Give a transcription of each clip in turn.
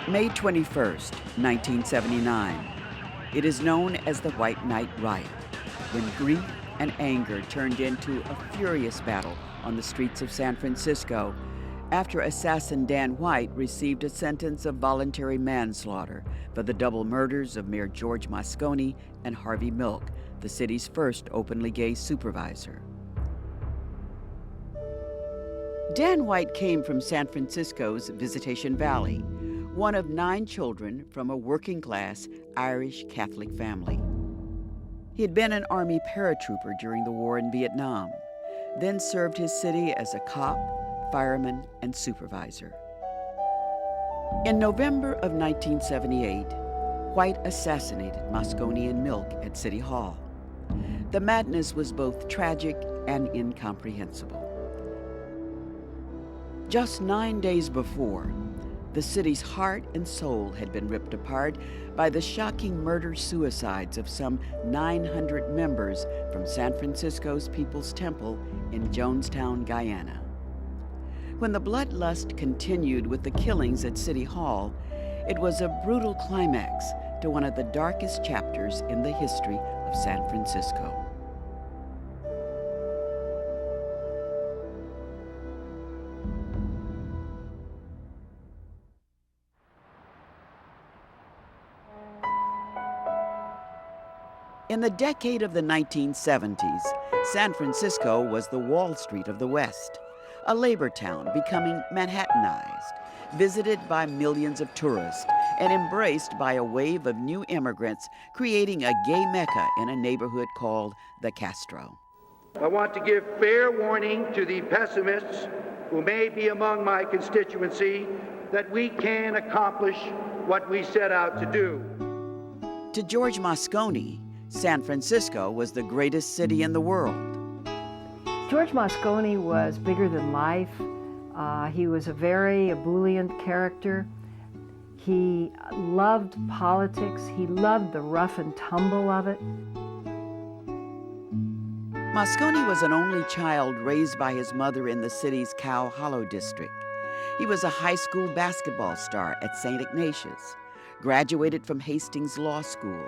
May 21st, 1979. It is known as the White Night Riot, when grief and anger turned into a furious battle on the streets of San Francisco after assassin Dan White received a sentence of voluntary manslaughter for the double murders of Mayor George Moscone and Harvey Milk, the city's first openly gay supervisor. Dan White came from San Francisco's Visitation Valley, one of 9 children from a working-class Irish Catholic family. He had been an Army paratrooper during the war in Vietnam, then served his city as a cop, fireman, and supervisor. In November of 1978, White assassinated Moscone and Milk at City Hall. The madness was both tragic and incomprehensible. Just 9 days before, the city's heart and soul had been ripped apart by the shocking murder-suicides of some 900 members from San Francisco's People's Temple in Jonestown, Guyana. When the bloodlust continued with the killings at City Hall, it was a brutal climax to one of the darkest chapters in the history of San Francisco. In the decade of the 1970s, San Francisco was the Wall Street of the West, a labor town becoming Manhattanized, visited by millions of tourists and embraced by a wave of new immigrants, creating a gay mecca in a neighborhood called the Castro. I want to give fair warning to the pessimists who may be among my constituency that we can accomplish what we set out to do. To George Moscone, San Francisco was the greatest city in the world. George Moscone was bigger than life. He was a very ebullient character. He loved politics. He loved the rough and tumble of it. Moscone was an only child raised by his mother in the city's Cow Hollow district. He was a high school basketball star at St. Ignatius, graduated from Hastings Law School,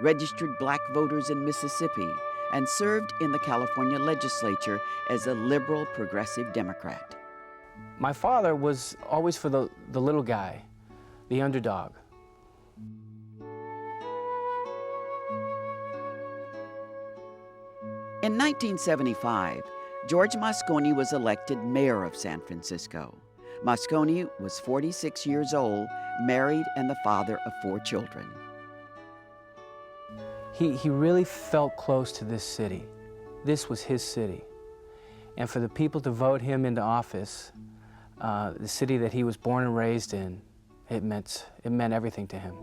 registered black voters in Mississippi, and served in the California legislature as a liberal progressive Democrat. My father was always for the little guy, the underdog. In 1975, George Moscone was elected mayor of San Francisco. Moscone was 46 years old, married, and the father of 4 children. He really felt close to this city. This was his city. And for the people to vote him into office, the city that he was born and raised in, it meant everything to him.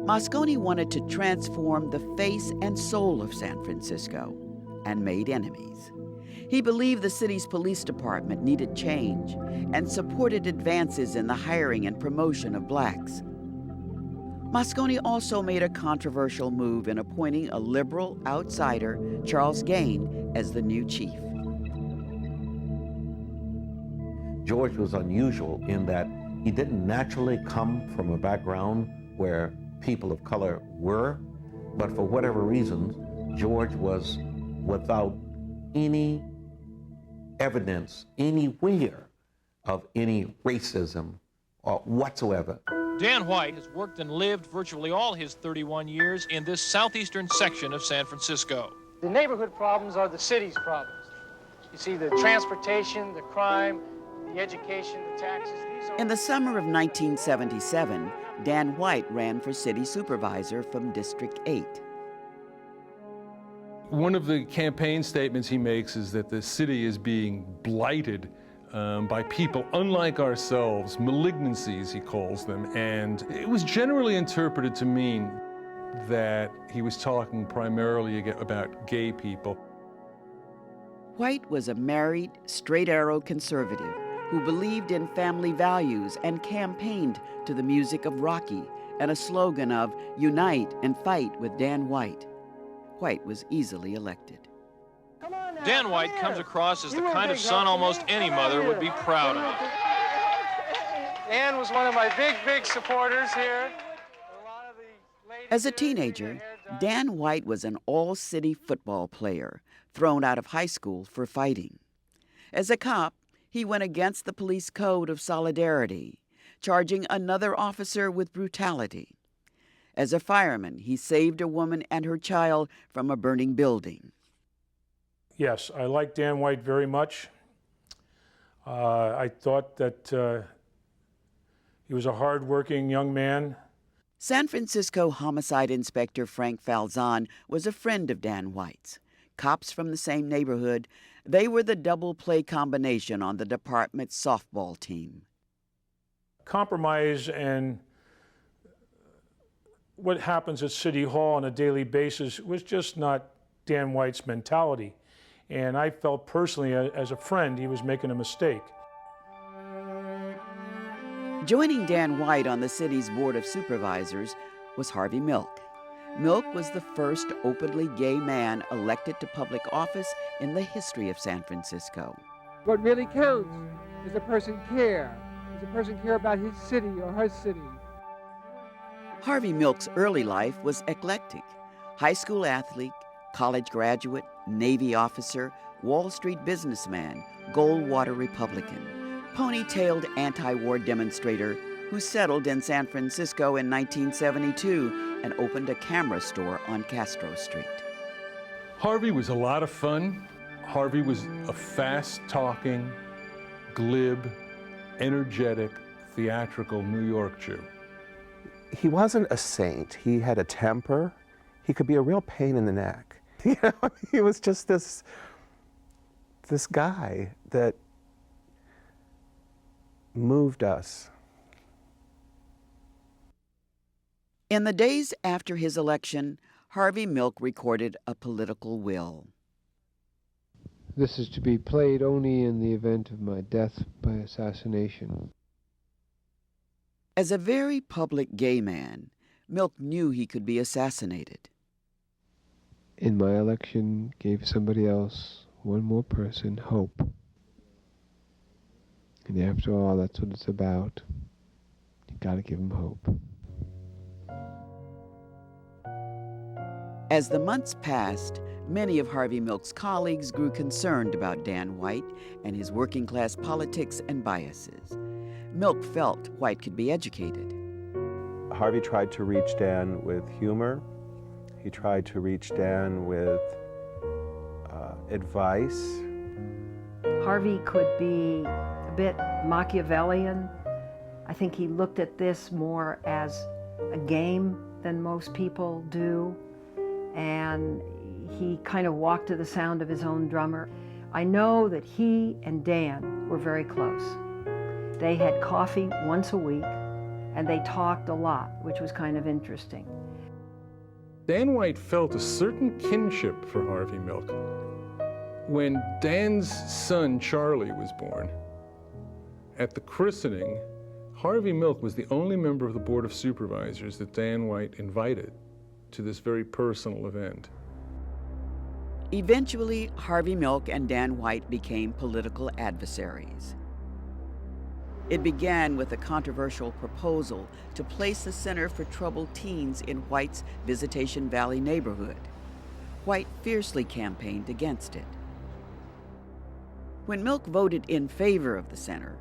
Moscone wanted to transform the face and soul of San Francisco and made enemies. He believed the city's police department needed change and supported advances in the hiring and promotion of blacks. Moscone also made a controversial move in appointing a liberal outsider, Charles Gaine, as the new chief. George was unusual in that he didn't naturally come from a background where people of color were, but for whatever reasons, George was without any evidence anywhere of any racism or whatsoever. Dan White has worked and lived virtually all his 31 years in this southeastern section of San Francisco. The neighborhood problems are the city's problems. You see, the transportation, the crime, the education, the taxes. In the summer of 1977, Dan White ran for city supervisor from District 8. One of the campaign statements he makes is that the city is being blighted by people unlike ourselves, malignancies he calls them, and it was generally interpreted to mean that he was talking primarily about gay people. White was a married, straight-arrow conservative who believed in family values and campaigned to the music of Rocky and a slogan of "Unite and fight with Dan White." White was easily elected. Dan White comes across as the kind of son almost any mother would be proud of. Dan was one of my big supporters here. As a teenager, Dan White was an all-city football player, thrown out of high school for fighting. As a cop, he went against the police code of solidarity, charging another officer with brutality. As a fireman, he saved a woman and her child from a burning building. Yes, I like Dan White very much. I thought that he was a hard-working young man. San Francisco Homicide Inspector Frank Falzon was a friend of Dan White's. Cops from the same neighborhood, they were the double-play combination on the department's softball team. Compromise and what happens at City Hall on a daily basis was just not Dan White's mentality. And I felt personally, as a friend, he was making a mistake. Joining Dan White on the city's Board of Supervisors was Harvey Milk. Milk was the first openly gay man elected to public office in the history of San Francisco. What really counts is a person care. Does a person care about his city or her city? Harvey Milk's early life was eclectic. High school athlete, college graduate, Navy officer, Wall Street businessman, Goldwater Republican, ponytailed anti-war demonstrator who settled in San Francisco in 1972 and opened a camera store on Castro Street. Harvey was a lot of fun. Harvey was a fast-talking, glib, energetic, theatrical New York Jew. He wasn't a saint. He had a temper. He could be a real pain in the neck. You know, he was just this guy that moved us. In the days after his election, Harvey Milk recorded a political will. This is to be played only in the event of my death by assassination. As a very public gay man, Milk knew he could be assassinated. In my election, gave somebody else, one more person, hope. And after all, that's what it's about. You gotta give them hope. As the months passed, many of Harvey Milk's colleagues grew concerned about Dan White and his working-class politics and biases. Milk felt White could be educated. Harvey tried to reach Dan with humor. He tried to reach Dan with advice. Harvey could be a bit Machiavellian. I think he looked at this more as a game than most people do, and he kind of walked to the sound of his own drummer. I know that he and Dan were very close. They had coffee once a week, and they talked a lot, which was kind of interesting. Dan White felt a certain kinship for Harvey Milk. When Dan's son, Charlie, was born, at the christening, Harvey Milk was the only member of the Board of Supervisors that Dan White invited to this very personal event. Eventually, Harvey Milk and Dan White became political adversaries. It began with a controversial proposal to place the Center for Troubled Teens in White's Visitation Valley neighborhood. White fiercely campaigned against it. When Milk voted in favor of the center,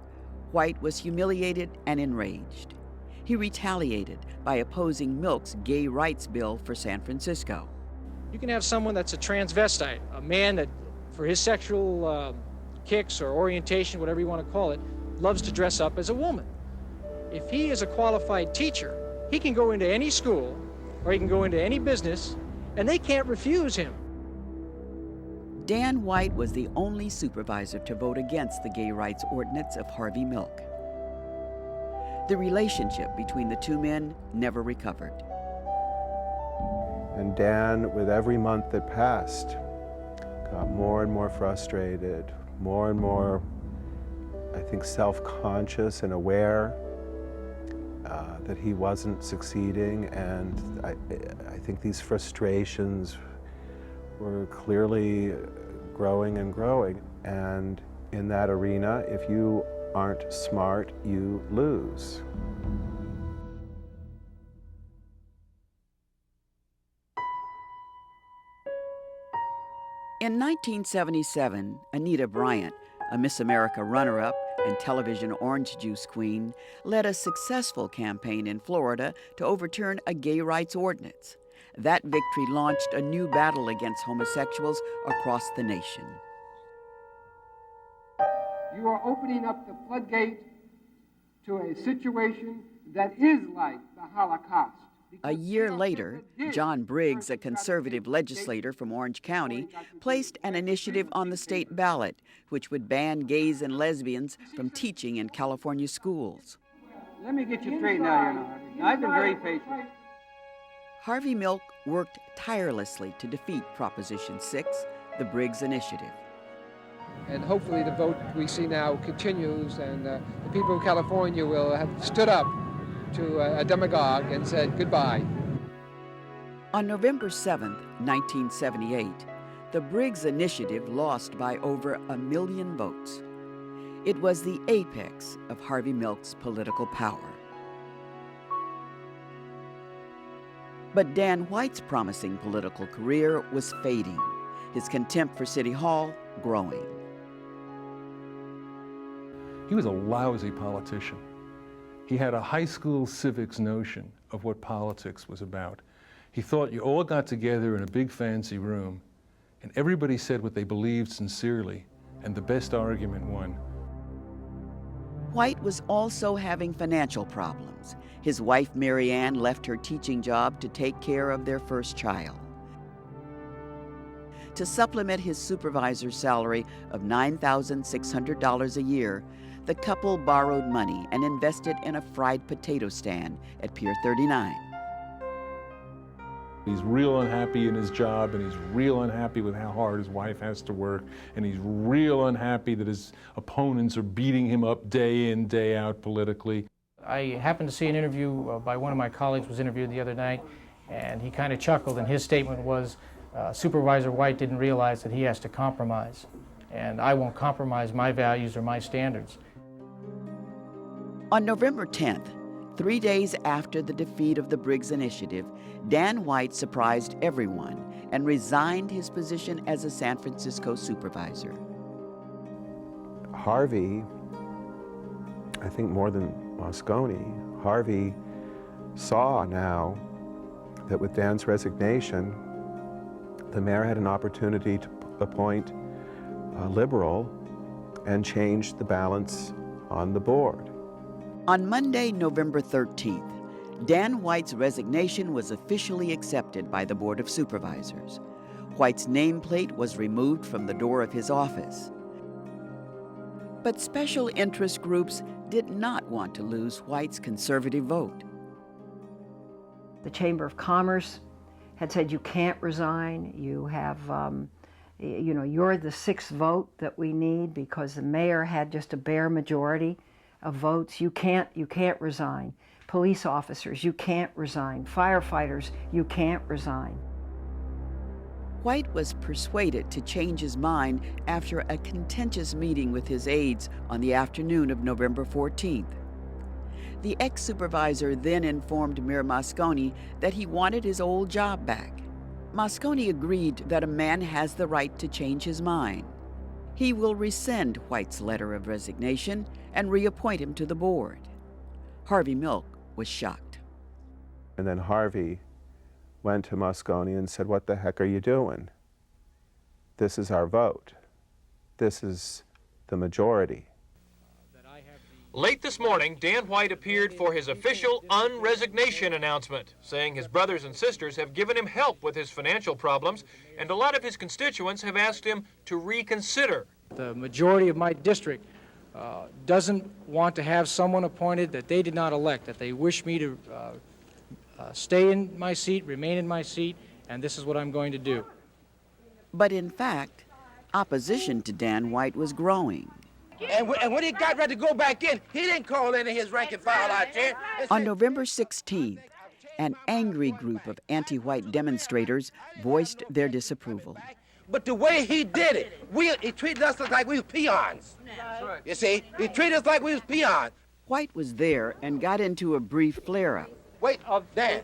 White was humiliated and enraged. He retaliated by opposing Milk's gay rights bill for San Francisco. You can have someone that's a transvestite, a man that, for his sexual kicks or orientation, whatever you want to call it, loves to dress up as a woman. If he is a qualified teacher, he can go into any school or he can go into any business and they can't refuse him. Dan White was the only supervisor to vote against the gay rights ordinance of Harvey Milk. The relationship between the two men never recovered. And Dan, with every month that passed, got more and more frustrated, more and more, I think, self-conscious and aware that he wasn't succeeding. And I think these frustrations were clearly growing and growing. And in that arena, if you aren't smart, you lose. In 1977, Anita Bryant, a Miss America runner-up and television orange juice queen, led a successful campaign in Florida to overturn a gay rights ordinance. That victory launched a new battle against homosexuals across the nation. You are opening up the floodgate to a situation that is like the Holocaust. A year later, John Briggs, a conservative legislator from Orange County, placed an initiative on the state ballot which would ban gays and lesbians from teaching in California schools. Let me get you straightened out here now. I've been very patient. Harvey Milk worked tirelessly to defeat Proposition 6, the Briggs Initiative. And hopefully the vote we see now continues, and the people of California will have stood up to a demagogue and said goodbye. On November 7, 1978, the Briggs Initiative lost by over 1 million votes. It was the apex of Harvey Milk's political power. But Dan White's promising political career was fading, his contempt for City Hall growing. He was a lousy politician. He had a high school civics notion of what politics was about. He thought you all got together in a big fancy room and everybody said what they believed sincerely, and the best argument won. White was also having financial problems. His wife, Mary Ann, left her teaching job to take care of their first child. To supplement his supervisor's salary of $9,600 a year, the couple borrowed money and invested in a fried potato stand at Pier 39. He's real unhappy in his job, and he's real unhappy with how hard his wife has to work, and he's real unhappy that his opponents are beating him up day in, day out politically. I happened to see an interview by one of my colleagues was interviewed the other night, and he kind of chuckled, and his statement was, Supervisor White didn't realize that he has to compromise, and I won't compromise my values or my standards. On November 10th, 3 days after the defeat of the Briggs Initiative, Dan White surprised everyone and resigned his position as a San Francisco supervisor. Harvey, I think more than Moscone, Harvey saw now that with Dan's resignation, the mayor had an opportunity to appoint a liberal and change the balance on the board. On Monday, November 13th, Dan White's resignation was officially accepted by the Board of Supervisors. White's nameplate was removed from the door of his office. But special interest groups did not want to lose White's conservative vote. The Chamber of Commerce had said you can't resign. You have, you're the sixth vote that we need because the mayor had just a bare majority of votes. You can't resign. Police officers, you can't resign. Firefighters, you can't resign. White was persuaded to change his mind after a contentious meeting with his aides on the afternoon of November 14th. The ex-supervisor then informed Mayor Moscone that he wanted his old job back. Moscone agreed that a man has the right to change his mind. He will rescind White's letter of resignation and reappoint him to the board. Harvey Milk was shocked. And then Harvey went to Moscone and said, "What the heck are you doing? This is our vote. This is the majority." Late this morning, Dan White appeared for his official unresignation announcement, saying his brothers and sisters have given him help with his financial problems, and a lot of his constituents have asked him to reconsider. The majority of my district doesn't want to have someone appointed that they did not elect, that they wish me to stay in my seat, remain in my seat, and this is what I'm going to do. But in fact, opposition to Dan White was growing. And when he got ready to go back in, he didn't call any of his rank and file out there. On November 16th, an angry group of anti-white demonstrators voiced their disapproval. But the way he did it, he treated us like we was peons. Right. You see, he treated us like we was peons. White was there and got into a brief flare-up. Wait, Dan.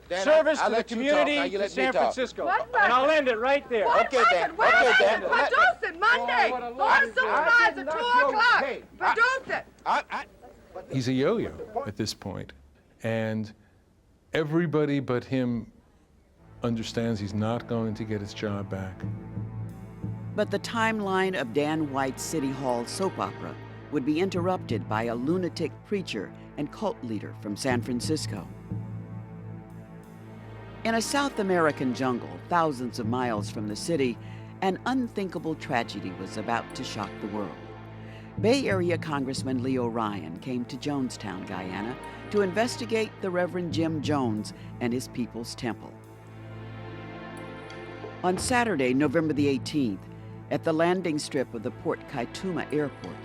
Dan, service I'll to the let you community talk. Now, to San Francisco. What And I'll end it right there. Okay, Dan. Okay, Dan. Produce it Monday. Board of Supervisors, 2 o'clock. Produce it. He's a yo-yo at this point, and everybody but him understands he's not going to get his job back. But the timeline of Dan White's City Hall soap opera would be interrupted by a lunatic preacher and cult leader from San Francisco. In a South American jungle, thousands of miles from the city, an unthinkable tragedy was about to shock the world. Bay Area Congressman Leo Ryan came to Jonestown, Guyana, to investigate the Reverend Jim Jones and his People's Temple. On Saturday, November the 18th, at the landing strip of the Port Kaituma Airport,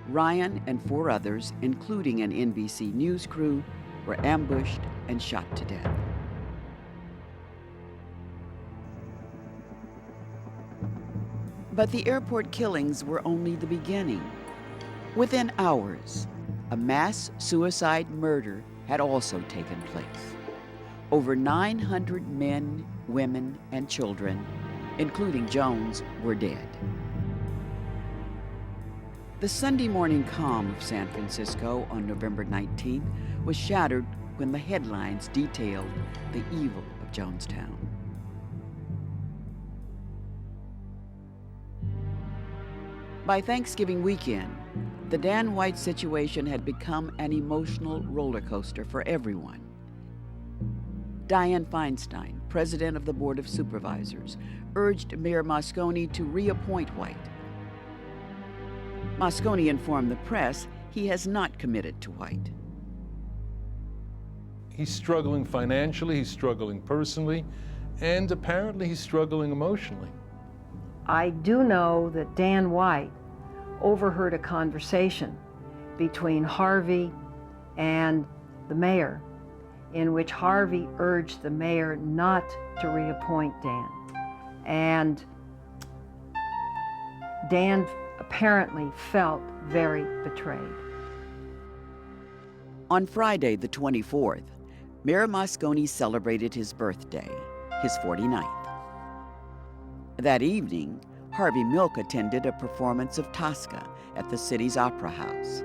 Ryan and 4 others, including an NBC News crew, were ambushed and shot to death. But the airport killings were only the beginning. Within hours, a mass suicide murder had also taken place. Over 900 men, women, and children, including Jones, were dead. The Sunday morning calm of San Francisco on November 19th was shattered when the headlines detailed the evil of Jonestown. By Thanksgiving weekend, the Dan White situation had become an emotional roller coaster for everyone. Dianne Feinstein, president of the Board of Supervisors, urged Mayor Moscone to reappoint White. Moscone informed the press he has not committed to White. He's struggling financially, he's struggling personally, and apparently he's struggling emotionally. I do know that Dan White overheard a conversation between Harvey and the mayor, in which Harvey urged the mayor not to reappoint Dan. And Dan apparently felt very betrayed. On Friday, the 24th, Mayor Moscone celebrated his birthday, his 49th. That evening, Harvey Milk attended a performance of Tosca at the city's Opera House.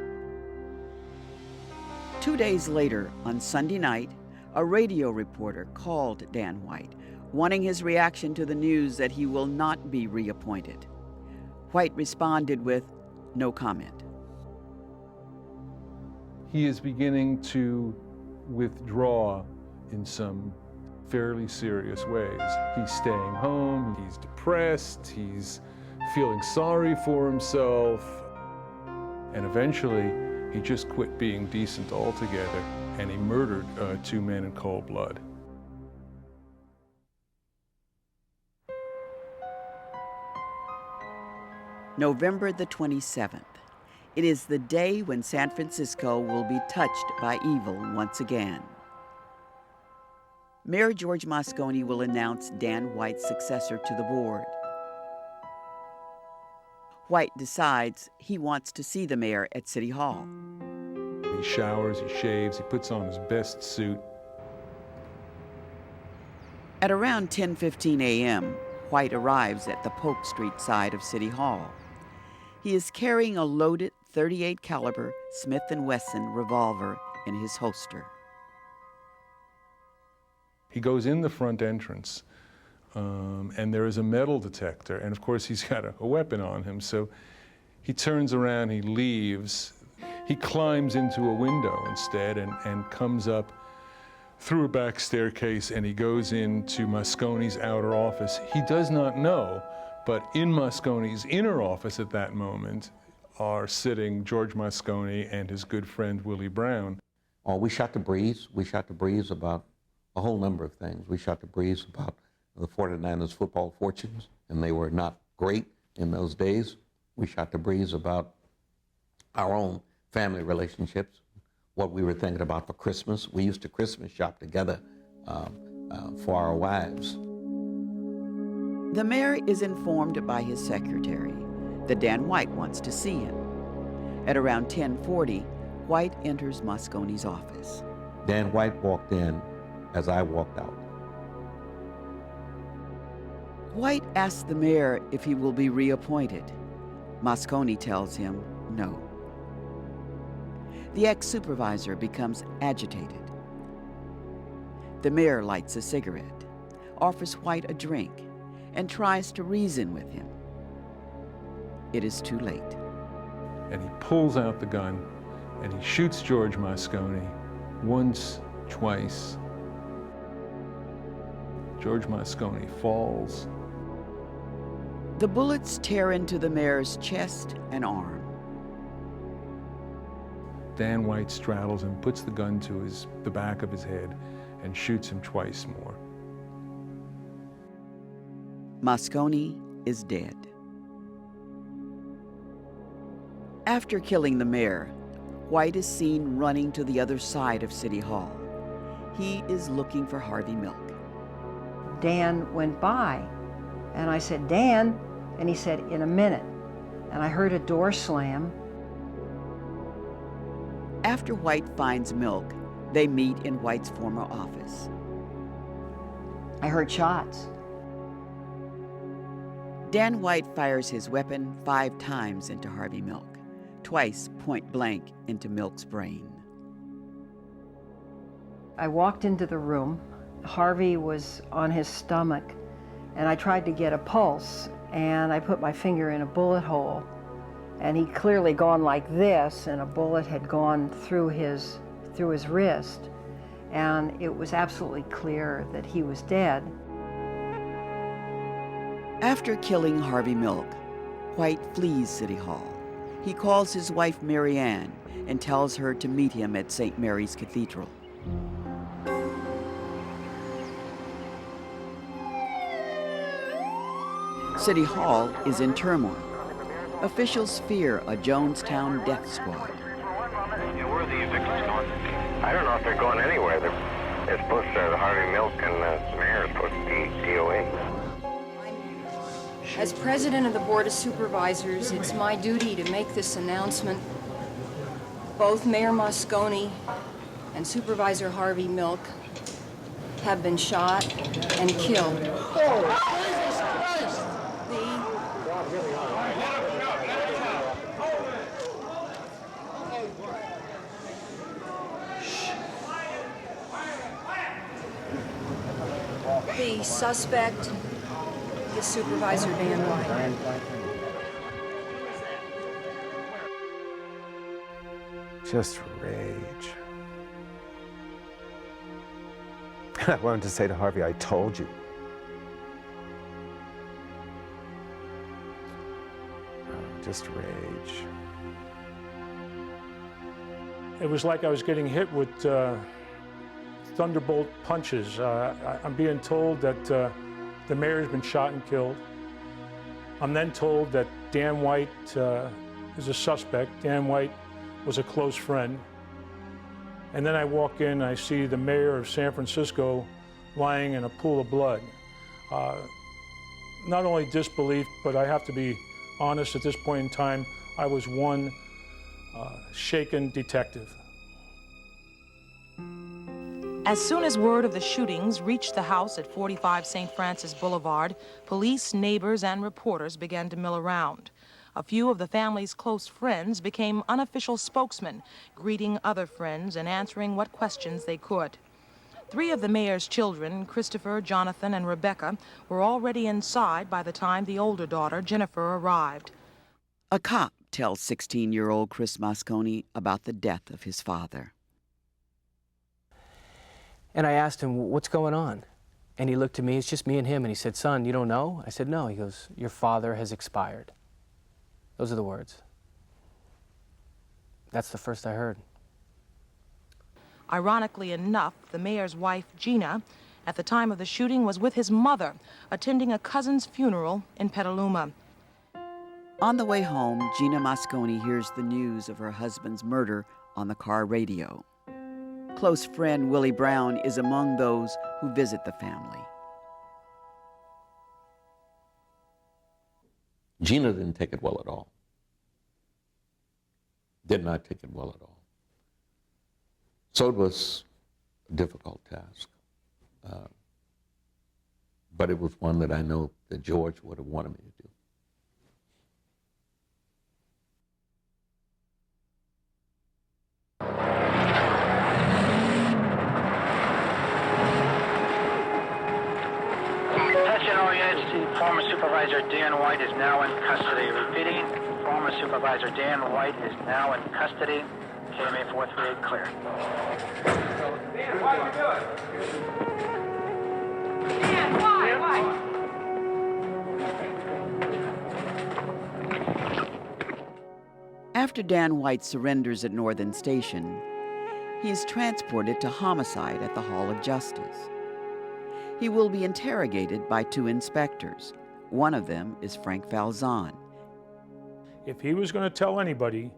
2 days later, on Sunday night, a radio reporter called Dan White, wanting his reaction to the news that he will not be reappointed. White responded with no comment. He is beginning to withdraw in some fairly serious ways. He's staying home, he's depressed, he's feeling sorry for himself, and eventually he just quit being decent altogether, and he murdered 2 men in cold blood. November the 27th. It is the day when San Francisco will be touched by evil once again. Mayor George Moscone will announce Dan White's successor to the board. White decides he wants to see the mayor at City Hall. He showers, he shaves, he puts on his best suit. At around 10:15 a.m., White arrives at the Polk Street side of City Hall. He is carrying a loaded .38 caliber Smith & Wesson revolver in his holster. He goes in the front entrance, and there is a metal detector, and of course he's got a weapon on him, so he turns around, he leaves. He climbs into a window instead and comes up through a back staircase, and he goes into Moscone's outer office. He does not know, but in Moscone's inner office at that moment are sitting George Moscone and his good friend Willie Brown. Oh, we shot the breeze. We shot the breeze about a whole number of things. We shot the breeze about the 49ers football fortunes, and they were not great in those days. We shot the breeze about our own family relationships, what we were thinking about for Christmas. We used to Christmas shop together for our wives. The mayor is informed by his secretary that Dan White wants to see him. At around 10:40, White enters Moscone's office. Dan White walked in as I walked out. White asks the mayor if he will be reappointed. Moscone tells him no. The ex-supervisor becomes agitated. The mayor lights a cigarette, offers White a drink, and tries to reason with him. It is too late. And he pulls out the gun and he shoots George Moscone once, twice. George Moscone falls. The bullets tear into the mayor's chest and arm. Dan White straddles him, puts the gun to the back of his head, and shoots him twice more. Moscone is dead. After killing the mayor, White is seen running to the other side of City Hall. He is looking for Harvey Milk. Dan went by, and I said, "Dan," and he said, "In a minute." And I heard a door slam. After White finds Milk, they meet in White's former office. I heard shots. Dan White fires his weapon 5 times into Harvey Milk, twice point blank into Milk's brain. I walked into the room. Harvey was on his stomach, and I tried to get a pulse, and I put my finger in a bullet hole, and he'd clearly gone like this, and a bullet had gone through his wrist, and it was absolutely clear that he was dead. After killing Harvey Milk, White flees City Hall. He calls his wife Mary Ann and tells her to meet him at St. Mary's Cathedral. City Hall is in turmoil. Officials fear a Jonestown death squad. Yeah, where are the evictions going? I don't know if they're going anywhere. They're supposed to, Harvey Milk and the mayor are supposed to be DOA. As president of the Board of Supervisors, it's my duty to make this announcement. Both Mayor Moscone and Supervisor Harvey Milk have been shot and killed. The suspect is Supervisor Dan White. Just rage. I wanted to say to Harvey, I told you. Just rage. It was like I was getting hit with thunderbolt punches. I'm being told that the mayor's been shot and killed. I'm then told that Dan White is a suspect. Dan White was a close friend. And then I walk in, I see the mayor of San Francisco lying in a pool of blood. Not only disbelief, but I have to be honest, at this point in time, I was one shaken detective. As soon as word of the shootings reached the house at 45 St. Francis Boulevard, police, neighbors, and reporters began to mill around. A few of the family's close friends became unofficial spokesmen, greeting other friends and answering what questions they could. 3 of the mayor's children, Christopher, Jonathan, and Rebecca, were already inside by the time the older daughter, Jennifer, arrived. A cop tells 16-year-old Chris Moscone about the death of his father. And I asked him, what's going on? And he looked at me, it's just me and him, and he said, "Son, you don't know?" I said, "No." He goes, "Your father has expired." Those are the words. That's the first I heard. Ironically enough, the mayor's wife, Gina, at the time of the shooting was with his mother, attending a cousin's funeral in Petaluma. On the way home, Gina Moscone hears the news of her husband's murder on the car radio. Close friend Willie Brown is among those who visit the family. Gina didn't take it well at all. Did not take it well at all. So it was a difficult task. But it was one that I know that George would have wanted me to do. Attention all units, former Supervisor Dan White is now in custody. Repeating, former Supervisor Dan White is now in custody. KMA 438 clear. Dan, why you doing? Dan, why? After Dan White surrenders at Northern Station, he is transported to homicide at the Hall of Justice. He will be interrogated by 2 inspectors. One of them is Frank Falzon. If he was going to tell anybody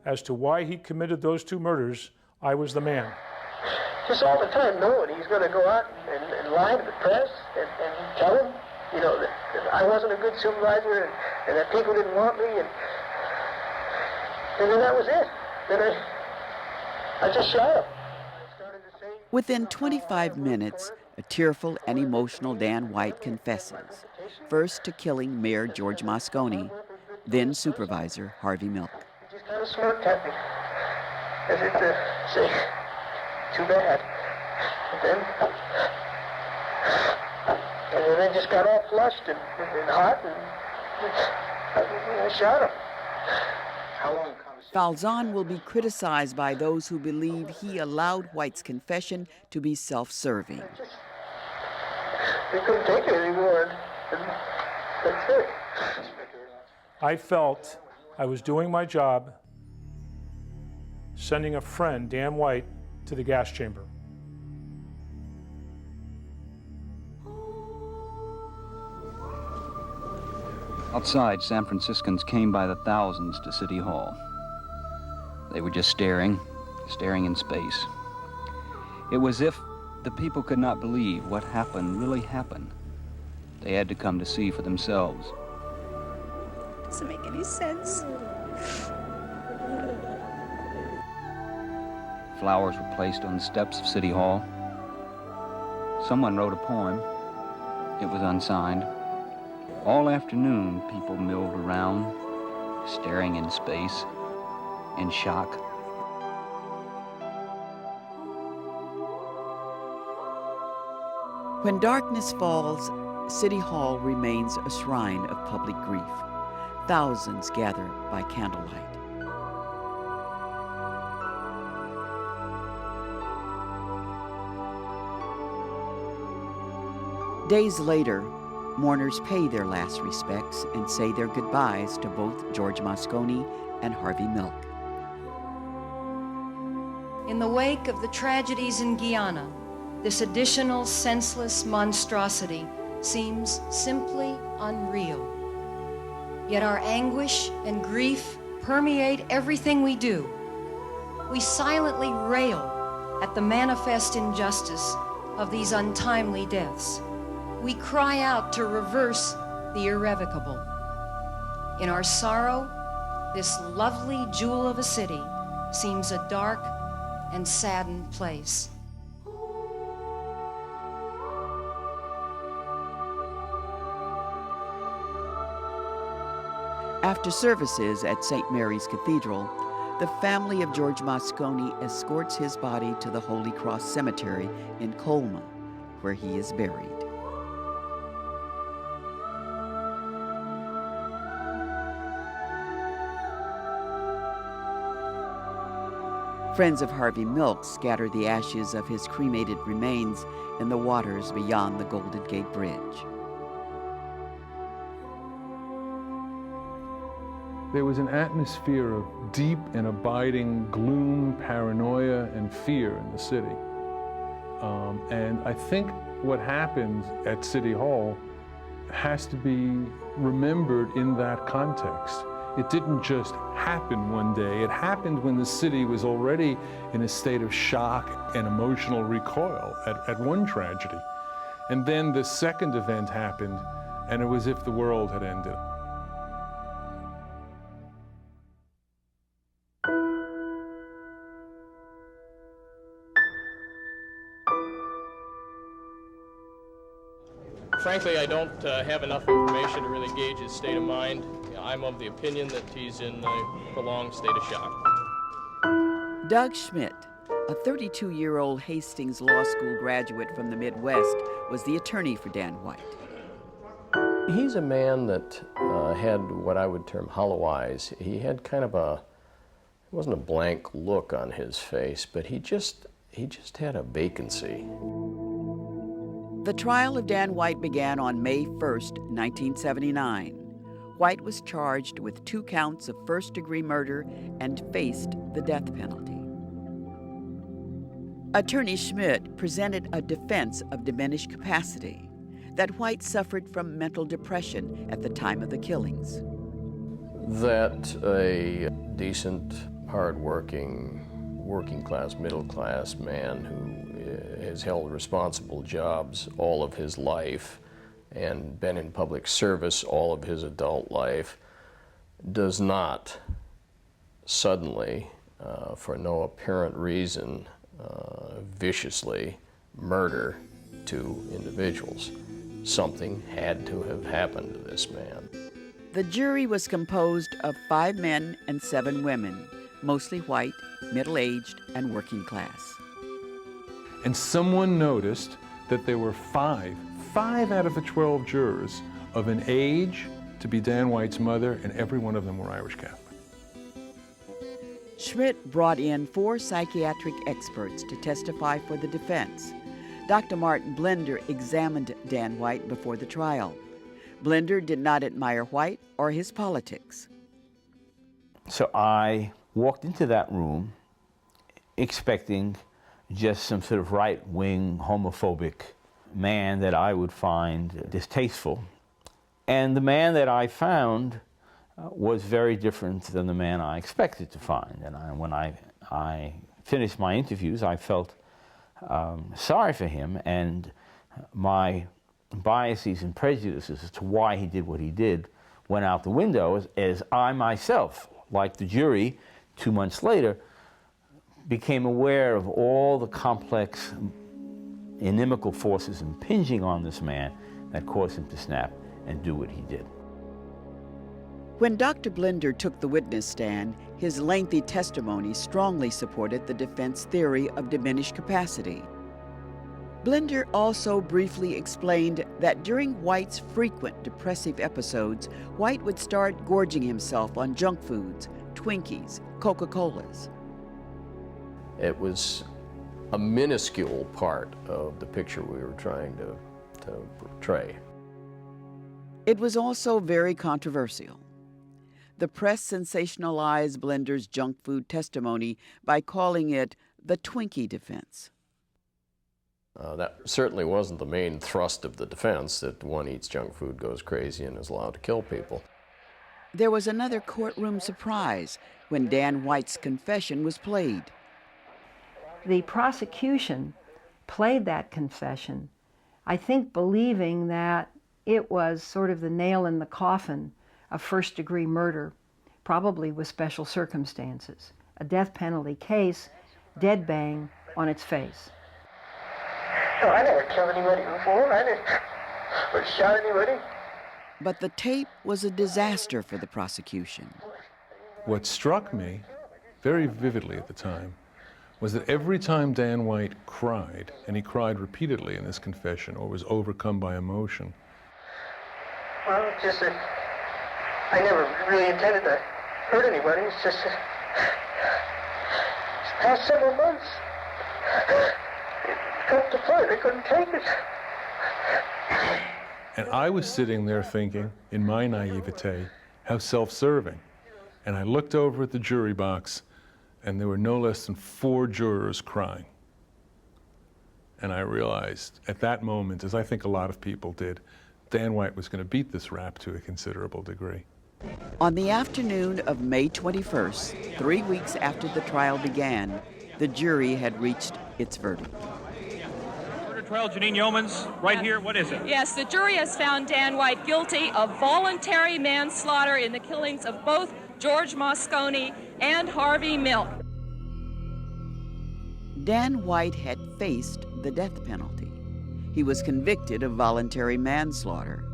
as to why he committed those 2 murders, I was the man. Just all the time knowing he's going to go out and lie to the press and tell them, you know, that I wasn't a good supervisor and that people didn't want me, and then that was it. Then I just shot him. Within 25 minutes, a tearful and emotional Dan White confesses, first to killing Mayor George Moscone, then Supervisor Harvey Milk. He just kind of smirked at me, as if to say, too bad. And then I just got all flushed and hot, and I shot him. How long? Falzon will be criticized by those who believe he allowed White's confession to be self-serving. They couldn't take it anymore, and that's it. I felt I was doing my job sending a friend, Dan White, to the gas chamber. Outside, San Franciscans came by the thousands to City Hall. They were just staring in space. It was as if the people could not believe what happened really happened. They had to come to see for themselves. Doesn't make any sense. Flowers were placed on the steps of City Hall. Someone wrote a poem. It was unsigned. All afternoon, people milled around, staring in space, in shock. When darkness falls, City Hall remains a shrine of public grief. Thousands gather by candlelight. Days later, mourners pay their last respects and say their goodbyes to both George Moscone and Harvey Milk. In the wake of the tragedies in Guyana, this additional senseless monstrosity seems simply unreal. Yet our anguish and grief permeate everything we do. We silently rail at the manifest injustice of these untimely deaths. We cry out to reverse the irrevocable. In our sorrow, this lovely jewel of a city seems a dark and saddened place. After services at St. Mary's Cathedral, the family of George Moscone escorts his body to the Holy Cross Cemetery in Colma, where he is buried. Friends of Harvey Milk scatter the ashes of his cremated remains in the waters beyond the Golden Gate Bridge. There was an atmosphere of deep and abiding gloom, paranoia, and fear in the city. And I think what happened at City Hall has to be remembered in that context. It didn't just happen one day. It happened when the city was already in a state of shock and emotional recoil at one tragedy. And then the second event happened, and it was as if the world had ended. Frankly, I don't have enough information to really gauge his state of mind. I'm of the opinion that he's in a prolonged state of shock. Doug Schmidt, a 32-year-old Hastings Law School graduate from the Midwest, was the attorney for Dan White. He's a man that had what I would term hollow eyes. He had kind of it wasn't a blank look on his face, but he just had a vacancy. The trial of Dan White began on May 1st, 1979. White was charged with 2 counts of first-degree murder and faced the death penalty. Attorney Schmidt presented a defense of diminished capacity, that White suffered from mental depression at the time of the killings. That a decent, hard-working, working-class, middle-class man who has held responsible jobs all of his life and been in public service all of his adult life does not suddenly, for no apparent reason, viciously murder 2 individuals. Something had to have happened to this man. The jury was composed of 5 men and 7 women, mostly white, middle-aged, and working class. And someone noticed that there were 5 out of the 12 jurors of an age to be Dan White's mother, and every one of them were Irish Catholic. Schmidt brought in 4 psychiatric experts to testify for the defense. Dr. Martin Blender examined Dan White before the trial. Blender did not admire White or his politics. So I walked into that room expecting just some sort of right-wing, homophobic man that I would find distasteful. And the man that I found was very different than the man I expected to find. And when I finished my interviews, I felt sorry for him, and my biases and prejudices as to why he did what he did went out the window, as I myself, like the jury 2 months later, became aware of all the complex, inimical forces impinging on this man that caused him to snap and do what he did. When Dr. Blender took the witness stand, his lengthy testimony strongly supported the defense theory of diminished capacity. Blender also briefly explained that during White's frequent depressive episodes, White would start gorging himself on junk foods, Twinkies, Coca-Colas. It was a minuscule part of the picture we were trying to portray. It was also very controversial. The press sensationalized Blender's junk food testimony by calling it the Twinkie defense. That certainly wasn't the main thrust of the defense, that one eats junk food, goes crazy, and is allowed to kill people. There was another courtroom surprise when Dan White's confession was played. The prosecution played that confession, I think believing that it was sort of the nail in the coffin of first-degree murder, probably with special circumstances. A death penalty case, dead bang on its face. No, I never killed anybody before. I never shot anybody. But the tape was a disaster for the prosecution. What struck me very vividly at the time was that every time Dan White cried, and he cried repeatedly in this confession or was overcome by emotion. Well, it's just that I never really intended to hurt anybody. It's just that these past several months, it got to the point I couldn't take it. And I was sitting there thinking, in my naivete, how self-serving. And I looked over at the jury box, and there were no less than 4 jurors crying. And I realized at that moment, as I think a lot of people did, Dan White was going to beat this rap to a considerable degree. On the afternoon of May 21st, 3 weeks after the trial began, the jury had reached its verdict. Trial, Janine Yeomans, right here. What is it? Yes, the jury has found Dan White guilty of voluntary manslaughter in the killings of both George Moscone and Harvey Milk. Dan White had faced the death penalty. He was convicted of voluntary manslaughter.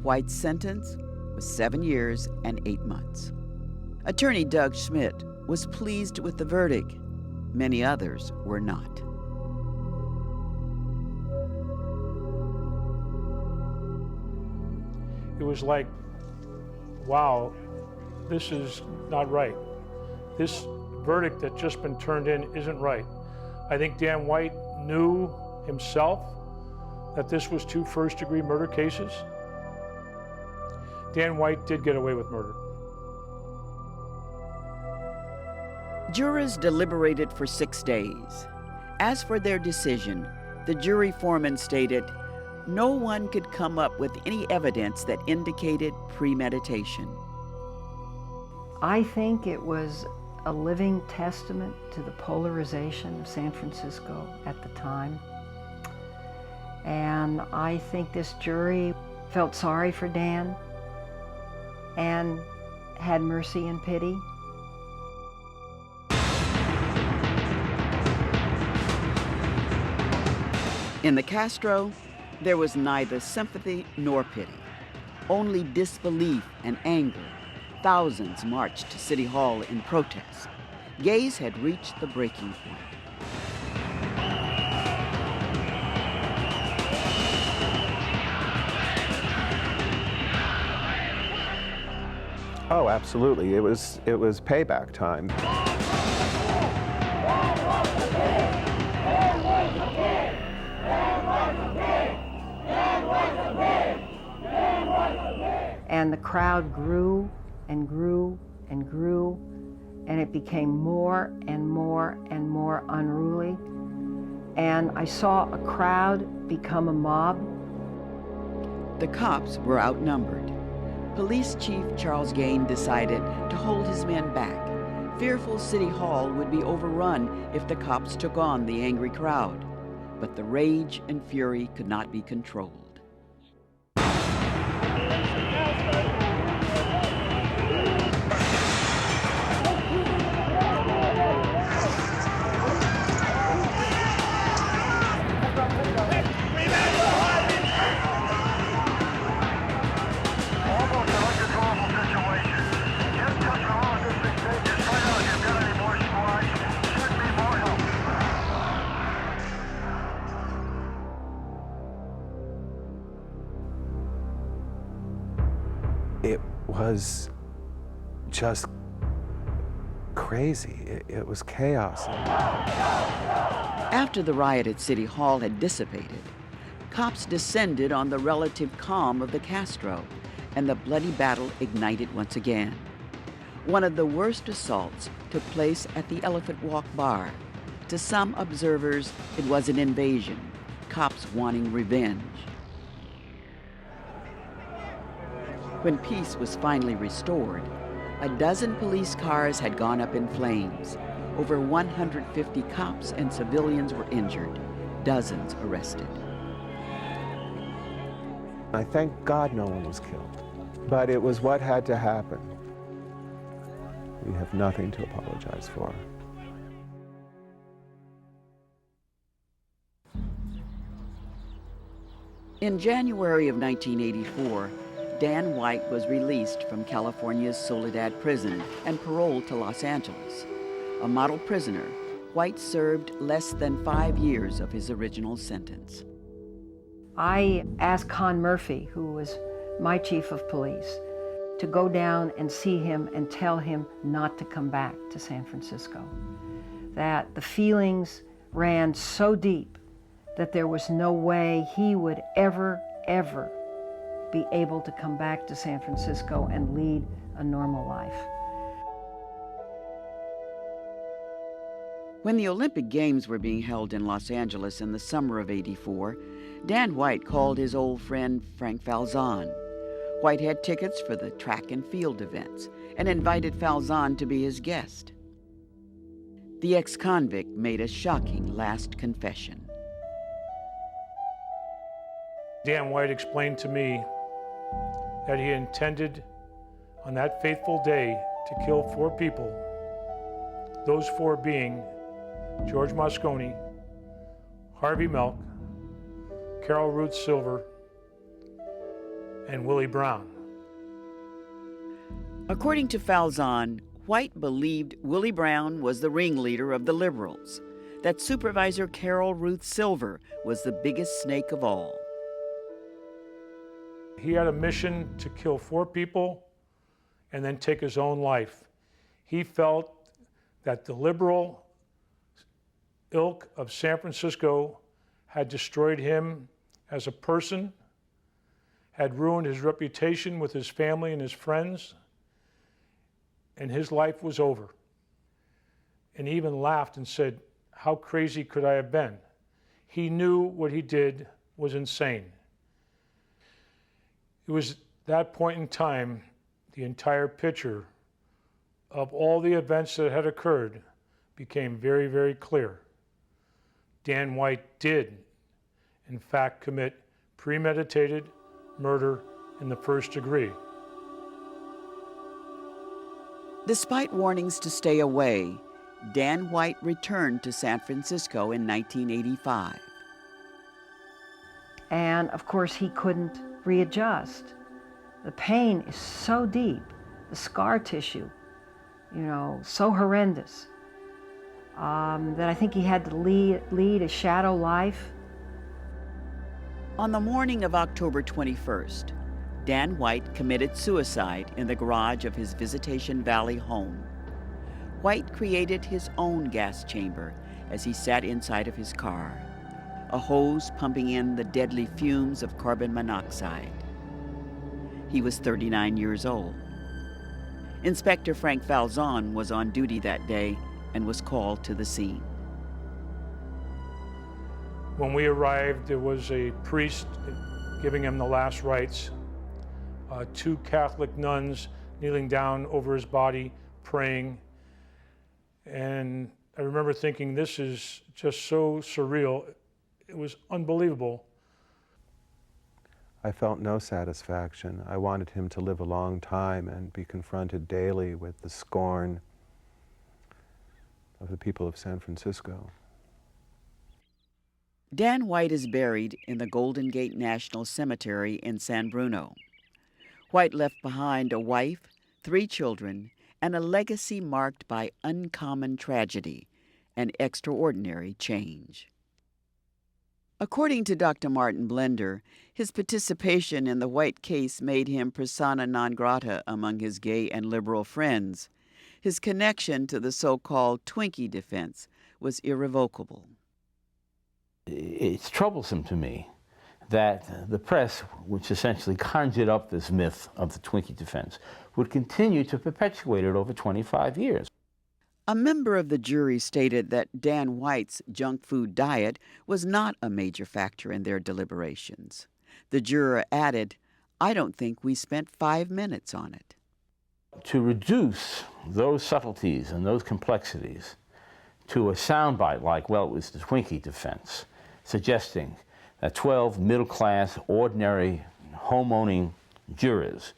White's sentence was 7 years and 8 months. Attorney Doug Schmidt was pleased with the verdict. Many others were not. It was like, wow, this is not right. This verdict that's just been turned in isn't right. I think Dan White knew himself that this was 2 first-degree murder cases. Dan White did get away with murder. Jurors deliberated for 6 days. As for their decision, the jury foreman stated, no one could come up with any evidence that indicated premeditation. I think it was a living testament to the polarization of San Francisco at the time. And I think this jury felt sorry for Dan and had mercy and pity. In the Castro, there was neither sympathy nor pity, only disbelief and anger. Thousands marched to City Hall in protest. Gays had reached the breaking point. Oh, absolutely. It was payback time. And the crowd grew and grew and grew, and it became more and more and more unruly. And I saw a crowd become a mob. The cops were outnumbered. Police Chief Charles Gain decided to hold his men back, fearful City Hall would be overrun if the cops took on the angry crowd. But the rage and fury could not be controlled. It was just crazy. It was chaos. After the riot at City Hall had dissipated, cops descended on the relative calm of the Castro, and the bloody battle ignited once again. One of the worst assaults took place at the Elephant Walk Bar. To some observers, it was an invasion, cops wanting revenge. When peace was finally restored, a dozen police cars had gone up in flames. Over 150 cops and civilians were injured, dozens arrested. I thank God no one was killed, but it was what had to happen. We have nothing to apologize for. In January of 1984, Dan White was released from California's Soledad prison and paroled to Los Angeles. A model prisoner, White served less than 5 years of his original sentence. I asked Con Murphy, who was my chief of police, to go down and see him and tell him not to come back to San Francisco. That the feelings ran so deep that there was no way he would ever be able to come back to San Francisco and lead a normal life. When the Olympic Games were being held in Los Angeles in the summer of '84, Dan White called his old friend Frank Falzon. White had tickets for the track and field events and invited Falzon to be his guest. The ex-convict made a shocking last confession. Dan White explained to me that he intended on that fateful day to kill 4 people, those 4 being George Moscone, Harvey Milk, Carol Ruth Silver, and Willie Brown. According to Falzon, White believed Willie Brown was the ringleader of the liberals, that Supervisor Carol Ruth Silver was the biggest snake of all. He had a mission to kill 4 people and then take his own life. He felt that the liberal ilk of San Francisco had destroyed him as a person, had ruined his reputation with his family and his friends, and his life was over. And he even laughed and said, "How crazy could I have been?" He knew what he did was insane. It was that point in time, the entire picture of all the events that had occurred became very, very clear. Dan White did, in fact, commit premeditated murder in the first degree. Despite warnings to stay away, Dan White returned to San Francisco in 1985. And of course, he couldn't readjust. The pain is so deep, the scar tissue, so horrendous, that I think he had to lead a shadow life. On the morning of October 21st, Dan White committed suicide in the garage of his Visitation Valley home. White created his own gas chamber as he sat inside of his car, a hose pumping in the deadly fumes of carbon monoxide. He was 39 years old. Inspector Frank Falzon was on duty that day and was called to the scene. When we arrived, there was a priest giving him the last rites, 2 Catholic nuns kneeling down over his body, praying. And I remember thinking, this is just so surreal. It was unbelievable. I felt no satisfaction. I wanted him to live a long time and be confronted daily with the scorn of the people of San Francisco. Dan White is buried in the Golden Gate National Cemetery in San Bruno. White left behind a wife, 3 children, and a legacy marked by uncommon tragedy and extraordinary change. According to Dr. Martin Blender, his participation in the White case made him persona non grata among his gay and liberal friends. His connection to the so-called Twinkie defense was irrevocable. It's troublesome to me that the press, which essentially conjured up this myth of the Twinkie defense, would continue to perpetuate it over 25 years. A member of the jury stated that Dan White's junk food diet was not a major factor in their deliberations. The juror added, "I don't think we spent 5 minutes on it." To reduce those subtleties and those complexities to a soundbite like, well, it was the Twinkie defense, suggesting that 12 middle-class, ordinary, home-owning jurors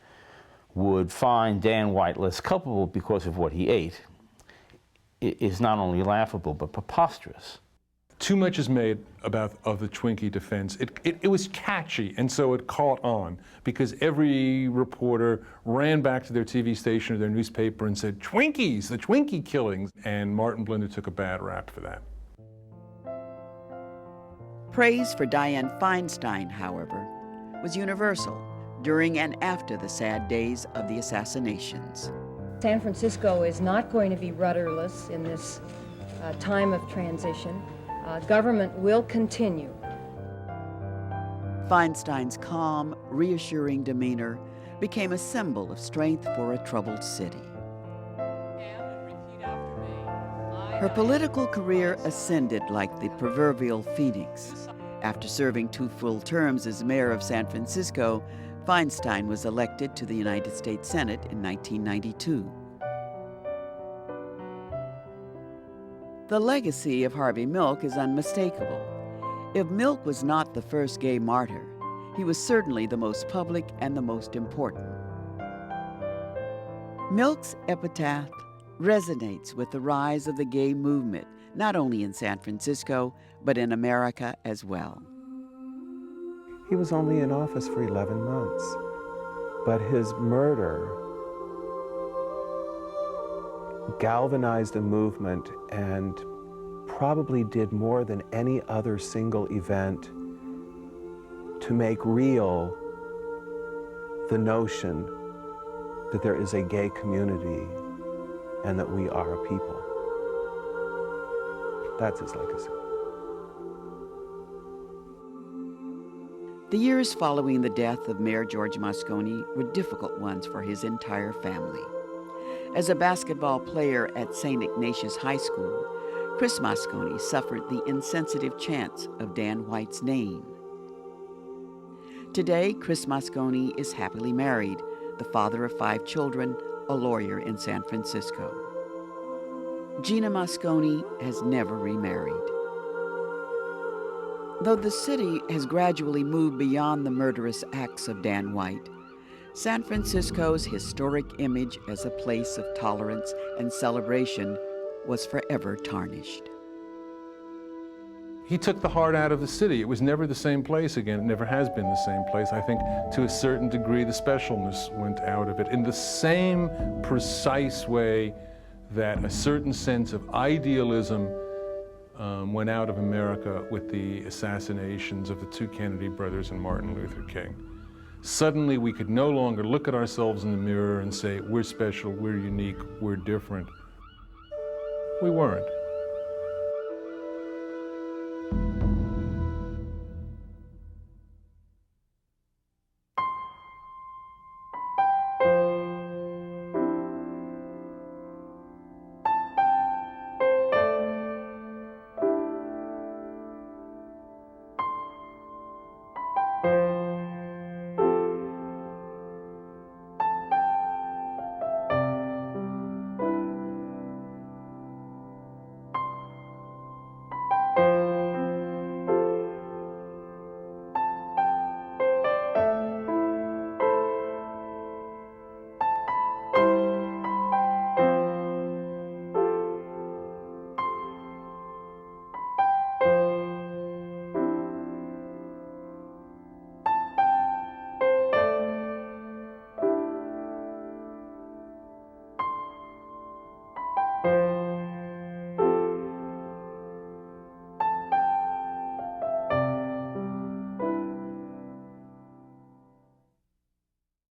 would find Dan White less culpable because of what he ate, is not only laughable, but preposterous. Too much is made of the Twinkie defense. It was catchy, and so it caught on, because every reporter ran back to their TV station or their newspaper and said, "Twinkies, the Twinkie killings," and Martin Blender took a bad rap for that. Praise for Dianne Feinstein, however, was universal during and after the sad days of the assassinations. San Francisco is not going to be rudderless in this time of transition. Government will continue. Feinstein's calm, reassuring demeanor became a symbol of strength for a troubled city. Her political career ascended like the proverbial phoenix. After serving 2 full terms as mayor of San Francisco, Feinstein was elected to the United States Senate in 1992. The legacy of Harvey Milk is unmistakable. If Milk was not the first gay martyr, he was certainly the most public and the most important. Milk's epitaph resonates with the rise of the gay movement, not only in San Francisco, but in America as well. He was only in office for 11 months, but his murder galvanized a movement and probably did more than any other single event to make real the notion that there is a gay community and that we are a people. That's his legacy. The years following the death of Mayor George Moscone were difficult ones for his entire family. As a basketball player at St. Ignatius High School, Chris Moscone suffered the insensitive chants of Dan White's name. Today, Chris Moscone is happily married, the father of 5 children, a lawyer in San Francisco. Gina Moscone has never remarried. Though the city has gradually moved beyond the murderous acts of Dan White, San Francisco's historic image as a place of tolerance and celebration was forever tarnished. He took the heart out of the city. It was never the same place again. It never has been the same place. I think to a certain degree the specialness went out of it in the same precise way that a certain sense of idealism went out of America with the assassinations of the 2 Kennedy brothers and Martin Luther King. Suddenly we could no longer look at ourselves in the mirror and say, we're special, we're unique, we're different. We weren't.